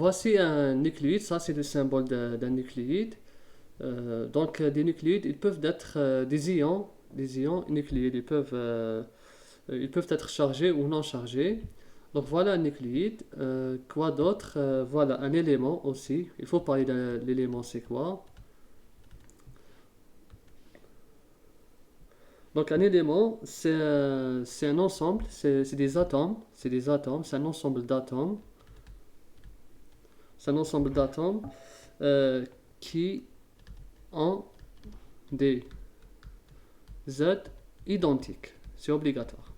Voici un nucléide, ça c'est le symbole d'un nucléide. Donc des nucléides, ils peuvent être des ions nucléides, ils peuvent être chargés ou non chargés. Donc voilà un nucléide. Quoi d'autre? Voilà un élément aussi. Il faut parler de l'élément, c'est quoi? Donc un élément, c'est un ensemble, c'est des atomes, c'est un ensemble d'atomes, c'est un ensemble d'atomes euh, qui ont des Z identiques. C'est obligatoire.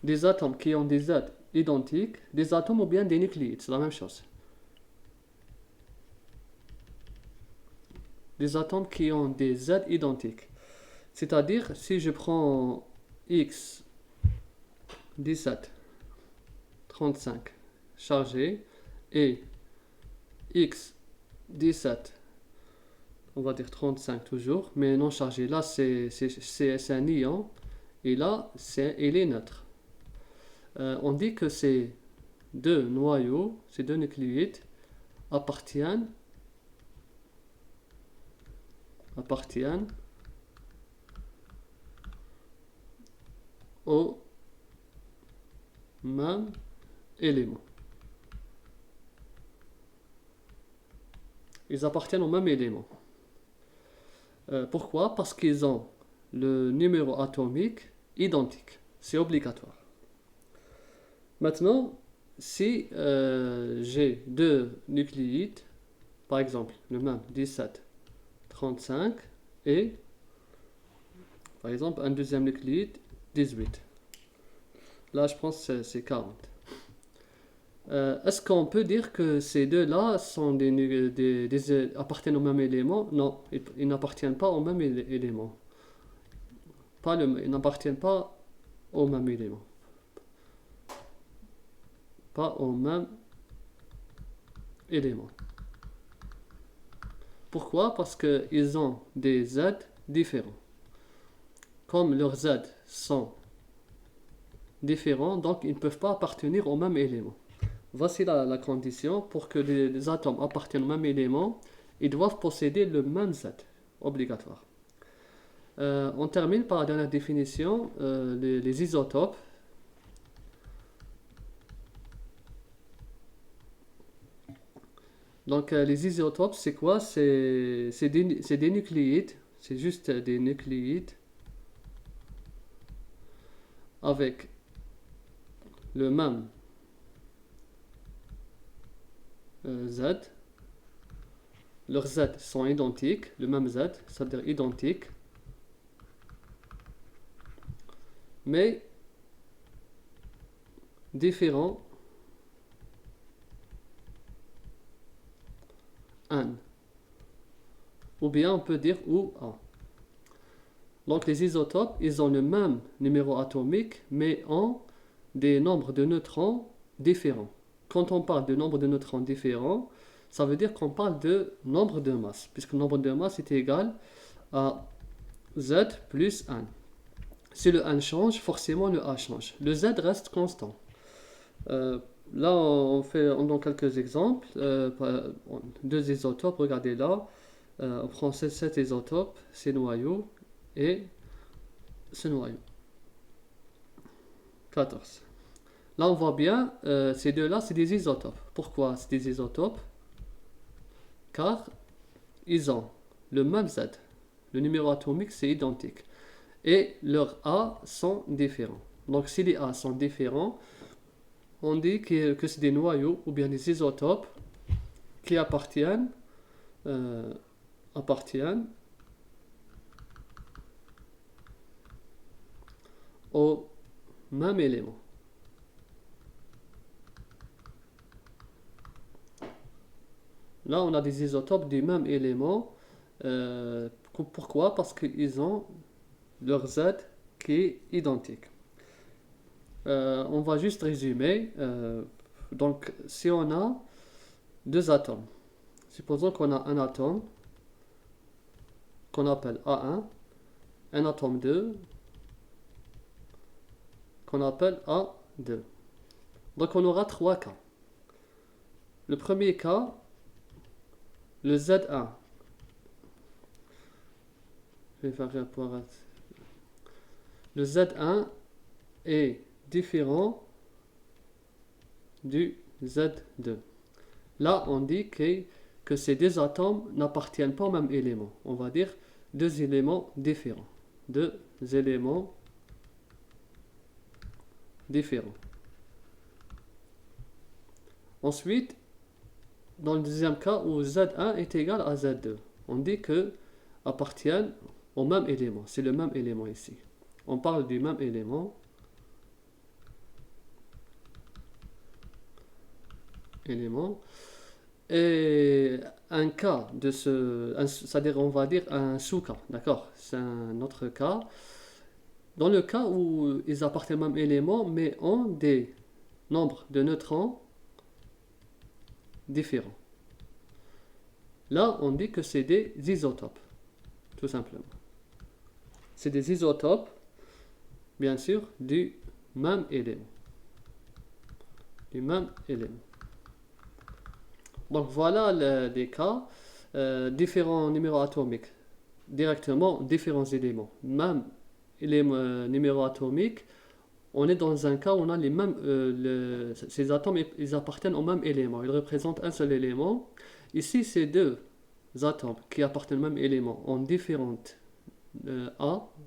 Des atomes qui ont des Z identiques, des atomes ou bien des nucléides, c'est la même chose. Des atomes qui ont des Z identiques. C'est-à-dire, si je prends X 17 35 chargé et X 17, on va dire 35 toujours, mais non chargé, là c'est un ion et là il est neutre. On dit que ces deux noyaux, ces deux nucléides appartiennent, appartiennent au même élément. Ils appartiennent au même élément. Pourquoi? Parce qu'ils ont le numéro atomique identique. C'est obligatoire. Maintenant, si j'ai deux nucléides, par exemple le même 17, 35 et par exemple un deuxième nucléide 18. Là, je pense que c'est 40. Est-ce qu'on peut dire que ces deux-là sont appartiennent au même élément? Non, ils n'appartiennent pas au même élément. Ils n'appartiennent pas au même élément. Pas au même élément. Pourquoi? Parce qu'ils ont des Z différents. Comme leurs Z sont différents, donc ils ne peuvent pas appartenir au même élément. Voici la condition. Pour que les atomes appartiennent au même élément, ils doivent posséder le même Z, obligatoire. On termine par la dernière définition, les isotopes. Donc les isotopes, c'est quoi? C'est des nucléides, c'est juste des nucléides avec le même Z. Leurs Z sont identiques, le même Z, c'est-à-dire identiques, mais différents N. Ou bien on peut dire OUA. Donc les isotopes, ils ont le même numéro atomique, mais ont des nombres de neutrons différents. Quand on parle de nombre de neutrons différents, ça veut dire qu'on parle de nombre de masse, puisque le nombre de masse est égal à Z plus N. Si le N change, forcément le A change. Le Z reste constant. Là, on donne quelques exemples. Deux isotopes, regardez là. On prend cet isotope, ces noyaux, et ce noyau. 14. Là, on voit bien, ces deux-là, c'est des isotopes. Pourquoi c'est des isotopes? Car ils ont le même Z. Le numéro atomique, c'est identique. Et leurs A sont différents. Donc, si les A sont différents, on dit que c'est des noyaux ou bien des isotopes qui appartiennent au même élément. Là, on a des isotopes du même élément. Pourquoi? Parce qu'ils ont leur Z qui est identique. On va juste résumer. Donc, si on a deux atomes, supposons qu'on a un atome qu'on appelle A1, un atome 2 qu'on appelle A2. Donc, on aura trois cas. le premier cas, le Z1. Je vais faire rapport à... Le Z1 est différent du Z2. Là, on dit que ces deux atomes n'appartiennent pas au même élément. On va dire deux éléments différents. Deux éléments différents. Ensuite, dans le deuxième cas où Z1 est égal à Z2, on dit que appartiennent au même élément. C'est le même élément ici. On parle du même élément. Et un cas de c'est-à-dire on va dire un sous-cas, d'accord? C'est un autre cas. Dans le cas où ils appartiennent au même élément, mais ont des nombres de neutrons différents. Là, on dit que c'est des isotopes, tout simplement. C'est des isotopes, bien sûr, du même élément. Du même élément. Donc voilà les cas, différents numéros atomiques, directement différents éléments. Même les numéros atomiques, on est dans un cas où on a les mêmes, ces atomes ils appartiennent au même élément, ils représentent un seul élément. Ici, ces deux atomes qui appartiennent au même élément ont différentes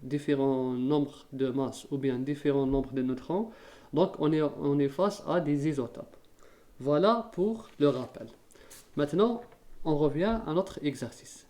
différents nombres de masses ou bien différents nombres de neutrons. Donc on est face à des isotopes. Voilà pour le rappel. Maintenant, on revient à notre exercice.